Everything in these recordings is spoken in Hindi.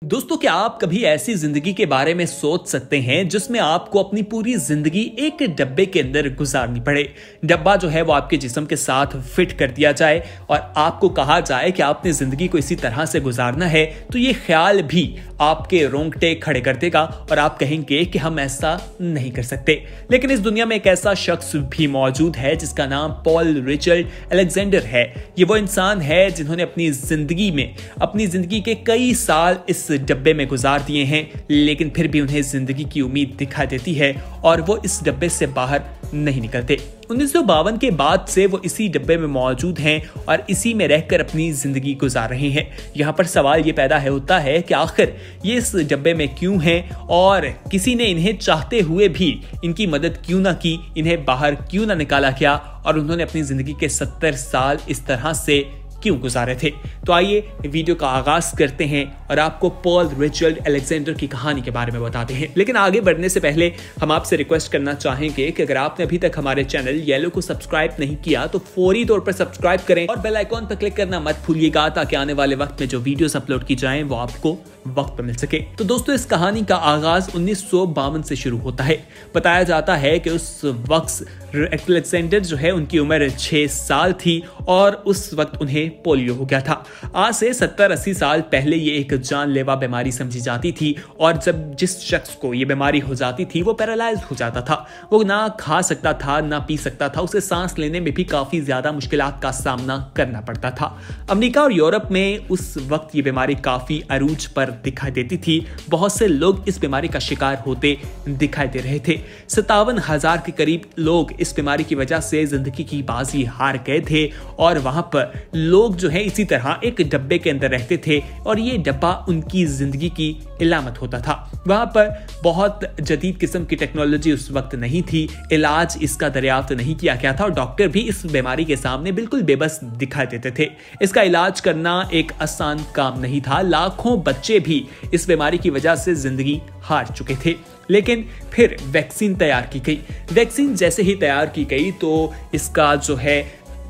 दोस्तों, क्या आप कभी ऐसी जिंदगी के बारे में सोच सकते हैं जिसमें आपको अपनी पूरी जिंदगी एक डब्बे के अंदर गुजारनी पड़े। डब्बा जो है वो आपके जिस्म के साथ फिट कर दिया जाए और आपको कहा जाए कि आपने जिंदगी को इसी तरह से गुजारना है, तो ये ख्याल भी आपके रोंगटे खड़े कर देगा और आप कहेंगे कि हम ऐसा नहीं कर सकते। लेकिन इस दुनिया में एक ऐसा शख्स भी मौजूद है जिसका नाम पॉल रिचर्ड अलेक्जेंडर है। ये वो इंसान है जिन्होंने अपनी जिंदगी के कई साल इस डब्बे में गुजार दिए हैं, लेकिन फिर भी उन्हें जिंदगी की उम्मीद दिखाई देती है और वो इस डब्बे से बाहर नहीं निकलते। 1952 के बाद से वो इसी डब्बे में मौजूद हैं और इसी में रहकर अपनी जिंदगी गुजार रहे हैं। यहाँ पर सवाल ये पैदा होता है कि आखिर ये इस डब्बे में क्यों हैं और किसी ने इन्हें चाहते हुए भी इनकी मदद क्यों ना की, इन्हें बाहर क्यों ना निकाला गया और उन्होंने अपनी जिंदगी के 70 साल इस तरह से क्यों गुजारे थे। तो आइए वीडियो का आगाज करते हैं और आपको पॉल रिचर्ड अलेक्जेंडर की कहानी के बारे में बताते हैं। लेकिन आगे बढ़ने से पहले हम आपसे रिक्वेस्ट करना चाहेंगे कि अगर आपने अभी तक हमारे चैनल येलो को सब्सक्राइब नहीं किया तो फौरी तौर पर सब्सक्राइब करें और बेल आइकॉन पर क्लिक करना मत भूलिएगा, ताकि आने वाले वक्त में जो वीडियोस अपलोड की जाएं वो आपको वक्त पर मिल सके। तो दोस्तों, इस कहानी का आगाज 1952 से शुरू होता है। बताया जाता है कि उस वक्त अलेक्जेंडर जो है उनकी उम्र 6 साल थी और उस वक्त उन्हें पोलियो हो गया था। आज से 70-80 साल पहले ये एक जानलेवा बीमारी समझी जाती थी और जब जिस शख्स को ये बीमारी हो जाती थी वो पैरालाइज हो जाता था। वो ना खा सकता था, ना पी सकता था, उसे सांस लेने में भी काफी ज्यादा मुश्किलात का सामना करना पड़ता था। अमेरिका और यूरोप में उस वक्त ये बीमारी काफी अरूज पर दिखाई देती थी। बहुत से लोग इस बीमारी का शिकार होते दिखाई दे रहे थे। 57,000 के करीब लोग इस बीमारी की वजह से जिंदगी की बाजी हार गए थे और वहां पर लोग जो है इसी तरह एक डब्बे के अंदर रहते थे और ये डब्बा उनकी जिंदगी की इलामत होता था। वहां पर बहुत जदीद किस्म की टेक्नोलॉजी उस वक्त नहीं थी, इलाज इसका दरियाफ्त नहीं किया गया था और डॉक्टर भी इस बीमारी के सामने बिल्कुल बेबस दिखाई देते थे। इसका इलाज करना एक आसान काम नहीं था। लाखों बच्चे भी इस बीमारी की वजह से जिंदगी हार चुके थे। लेकिन फिर वैक्सीन तैयार की गई। वैक्सीन जैसे ही तैयार की गई तो इसका जो है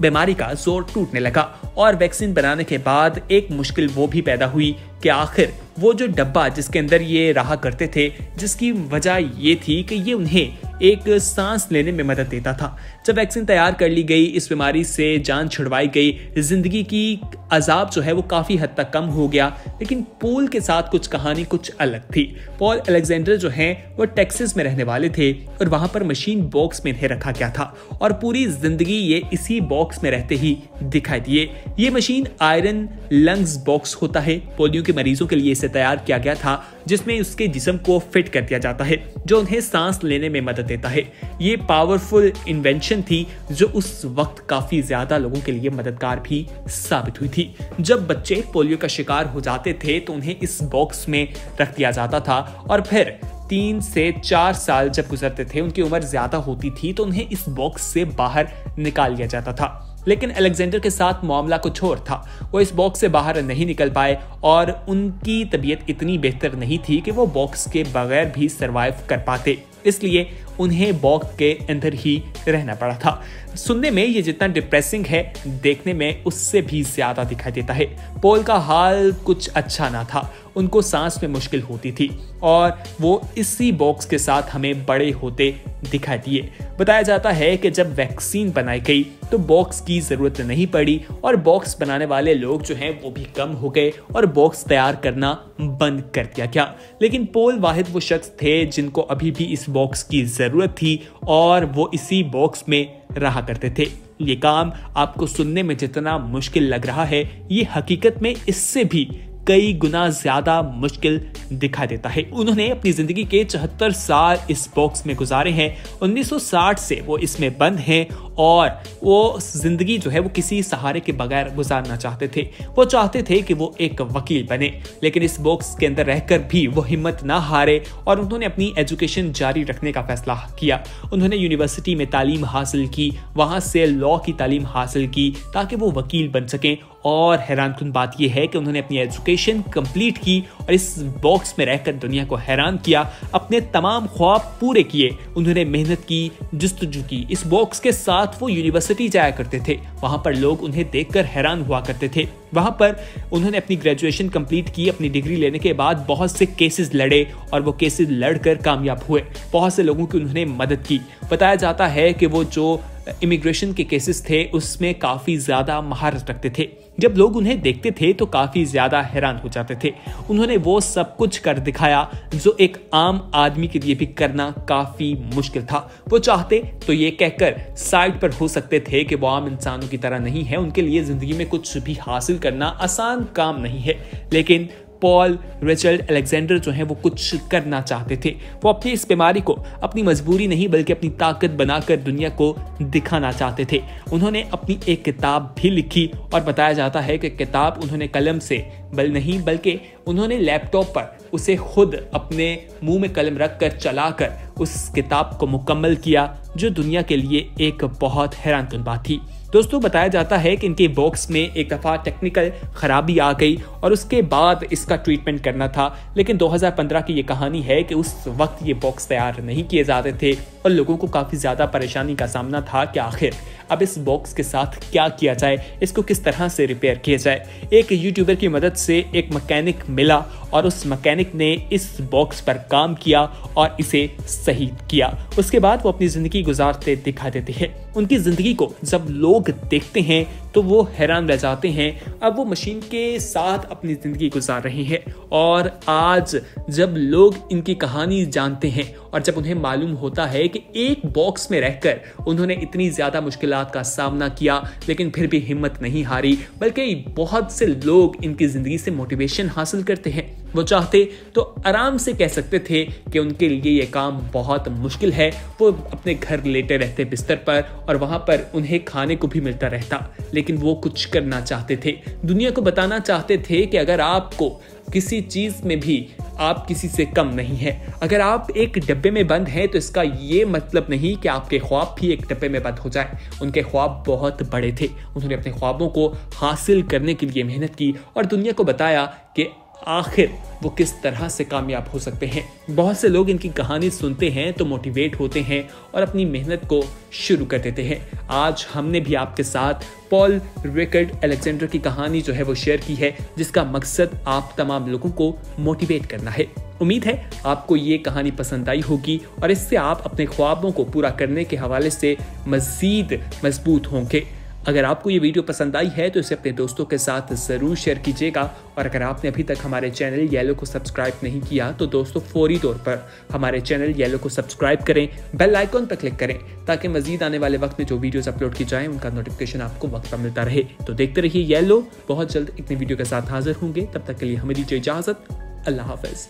बीमारी का जोर टूटने लगा और वैक्सीन बनाने के बाद एक मुश्किल वो भी पैदा हुई कि आखिर वो जो डब्बा जिसके अंदर ये रहा करते थे, जिसकी वजह ये थी कि ये उन्हें एक सांस लेने में मदद देता था। जब वैक्सीन तैयार कर ली गई, इस बीमारी से जान छुड़वाई गई, जिंदगी की अजाब जो है वो काफी हद तक कम हो गया। लेकिन पॉल के साथ कहानी कुछ अलग थी। पॉल अलेक्जेंडर जो हैं वो टेक्सास में रहने वाले थे और वहां पर मशीन बॉक्स में इन्हें रखा गया था और पूरी जिंदगी ये इसी बॉक्स में रहते ही दिखाई दिए। ये मशीन आयरन लंग्स बॉक्स होता है। पोलियो के मरीजों के लिए इसे तैयार किया गया था, जिसमें उसके जिस्म को फिट कर दिया जाता है जो उन्हें सांस लेने में मदद देता है। ये पावरफुल इन्वेंशन थी जो उस वक्त काफी ज्यादा लोगों के लिए मददगार भी साबित हुई थी। जब बच्चे पोलियो का शिकार हो जाते थे तो उन्हें इस बॉक्स में रख दिया जाता था और फिर 3 से 4 साल जब गुजरते थे, उनकी उम्र ज्यादा होती थी तो उन्हें इस बॉक्स से बाहर निकाल लिया जाता था। लेकिन अलेक्जेंडर के साथ मामला कुछ और था। वो इस बॉक्स से बाहर नहीं निकल पाए और उनकी तबीयत इतनी बेहतर नहीं थी कि वो बॉक्स के बगैर भी सरवाइव कर पाते, इसलिए उन्हें बॉक्स के अंदर ही रहना पड़ा था। सुनने में ये जितना डिप्रेसिंग है, देखने में उससे भी ज्यादा दिखाई देता है। पॉल का हाल कुछ अच्छा ना था। उनको सांस में मुश्किल होती थी और वो इसी बॉक्स के साथ हमें बड़े होते दिखाई दिए। बताया जाता है कि जब वैक्सीन बनाई गई तो बॉक्स की जरूरत नहीं पड़ी और बॉक्स बनाने वाले लोग जो हैं वो भी कम हो गए और बॉक्स तैयार करना बंद कर दिया गया। लेकिन पॉल वाहिद वो शख्स थे जिनको अभी भी इस बॉक्स की जरूरत थी और वो इसी बॉक्स में रहा करते थे। ये काम आपको सुनने में जितना मुश्किल लग रहा है, ये हकीकत में इससे भी कई गुना ज्यादा मुश्किल दिखाई देता है। उन्होंने अपनी जिंदगी के 74 साल इस बॉक्स में गुजारे हैं। 1960 से वो इसमें बंद हैं और वो जिंदगी जो है वो किसी सहारे के बगैर गुजारना चाहते थे। वो चाहते थे कि वो एक वकील बने, लेकिन इस बॉक्स के अंदर रहकर भी वो हिम्मत ना हारे और उन्होंने अपनी एजुकेशन जारी रखने का फैसला किया। उन्होंने यूनिवर्सिटी में तालीम हासिल की, वहां से लॉ की तालीम हासिल की ताकि वो वकील बन सकें और हैरानकुन बात यह है कि उन्होंने अपनी एजुकेशन कंप्लीट की और इस बॉक्स में रहकर दुनिया को हैरान किया, अपने तमाम ख्वाब पूरे किए। उन्होंने मेहनत की, जस्तजू की। इस बॉक्स के साथ वो यूनिवर्सिटी जाया करते थे, वहां पर लोग उन्हें देखकर हैरान हुआ करते थे। वहां पर उन्होंने अपनी ग्रेजुएशन कंप्लीट की। अपनी डिग्री लेने के बाद बहुत से केसेस लड़े और वो केसेस लड़कर कामयाब हुए। बहुत से लोगों की उन्होंने मदद की। बताया जाता है कि वो जो इमिग्रेशन के केसेस थे उसमें काफ़ी ज़्यादा महारत रखते थे। जब लोग उन्हें देखते थे तो काफ़ी ज़्यादा हैरान हो जाते थे। उन्होंने वो सब कुछ कर दिखाया जो एक आम आदमी के लिए भी करना काफ़ी मुश्किल था। वो चाहते तो ये कहकर साइड पर हो सकते थे कि वो आम इंसानों की तरह नहीं है, उनके लिए ज़िंदगी में कुछ भी हासिल करना आसान काम नहीं है। लेकिन पॉल रिचर्ड अलेक्जेंडर जो हैं वो कुछ करना चाहते थे। वो अपनी इस बीमारी को अपनी मजबूरी नहीं बल्कि अपनी ताकत बनाकर दुनिया को दिखाना चाहते थे। उन्होंने अपनी एक किताब भी लिखी और बताया जाता है कि किताब उन्होंने कलम से बल्कि उन्होंने लैपटॉप पर उसे खुद अपने मुंह में कलम रखकर चलाकर उस किताब को मुकम्मल किया, जो दुनिया के लिए एक बहुत हैरानकुन बात थी। दोस्तों, बताया जाता है कि इनके बॉक्स में एक दफ़ा टेक्निकल खराबी आ गई और उसके बाद इसका ट्रीटमेंट करना था। लेकिन 2015 की ये कहानी है कि उस वक्त ये बॉक्स तैयार नहीं किए जाते थे और लोगों को काफ़ी ज़्यादा परेशानी का सामना था कि आखिर अब इस बॉक्स के साथ क्या किया जाए, इसको किस तरह से रिपेयर किया जाए। एक यूट्यूबर की मदद से एक मैकेनिक मिला और उस मैकेनिक ने इस बॉक्स पर काम किया और इसे सही किया। उसके बाद वो अपनी ज़िंदगी गुजारते दिखा देते हैं। उनकी ज़िंदगी को जब लोग देखते हैं तो वो हैरान रह जाते हैं। अब वो मशीन के साथ अपनी ज़िंदगी गुजार रहे हैं और आज जब लोग इनकी कहानी जानते हैं और जब उन्हें मालूम होता है कि एक बॉक्स में रहकर उन्होंने इतनी ज़्यादा मुश्किलात का सामना किया लेकिन फिर भी हिम्मत नहीं हारी, बल्कि बहुत से लोग इनकी ज़िंदगी से मोटिवेशन हासिल करते हैं। वो चाहते तो आराम से कह सकते थे कि उनके लिए ये काम बहुत मुश्किल है। वो अपने घर लेटे रहते बिस्तर पर और वहाँ पर उन्हें खाने को भी मिलता रहता, लेकिन वो कुछ करना चाहते थे। दुनिया को बताना चाहते थे कि अगर आपको किसी चीज़ में भी आप किसी से कम नहीं है। अगर आप एक डब्बे में बंद हैं तो इसका ये मतलब नहीं कि आपके ख्वाब भी एक डब्बे में बंद हो जाए। उनके ख्वाब बहुत बड़े थे। उन्होंने अपने ख्वाबों को हासिल करने के लिए मेहनत की और दुनिया को बताया कि आखिर वो किस तरह से कामयाब हो सकते हैं। बहुत से लोग इनकी कहानी सुनते हैं तो मोटिवेट होते हैं और अपनी मेहनत को शुरू कर देते हैं। आज हमने भी आपके साथ पॉल रिचर्ड अलेक्जेंडर की कहानी जो है वो शेयर की है, जिसका मकसद आप तमाम लोगों को मोटिवेट करना है। उम्मीद है आपको ये कहानी पसंद आई होगी और इससे आप अपने ख्वाबों को पूरा करने के हवाले से मज़ीद मजबूत होंगे। अगर आपको ये वीडियो पसंद आई है तो इसे अपने दोस्तों के साथ ज़रूर शेयर कीजिएगा और अगर आपने अभी तक हमारे चैनल येलो को सब्सक्राइब नहीं किया तो दोस्तों फौरी तौर पर हमारे चैनल येलो को सब्सक्राइब करें, बेल आइकॉन पर क्लिक करें ताकि मजीद आने वाले वक्त में जो वीडियोस अपलोड की जाएं उनका नोटिफिकेशन आपको वक्त पर मिलता रहे। तो देखते रहिए येलो। बहुत जल्द एक नई वीडियो के साथ हाजिर होंगे। तब तक के लिए हमें दीजिए इजाज़त। अल्लाह हाफ़िज़।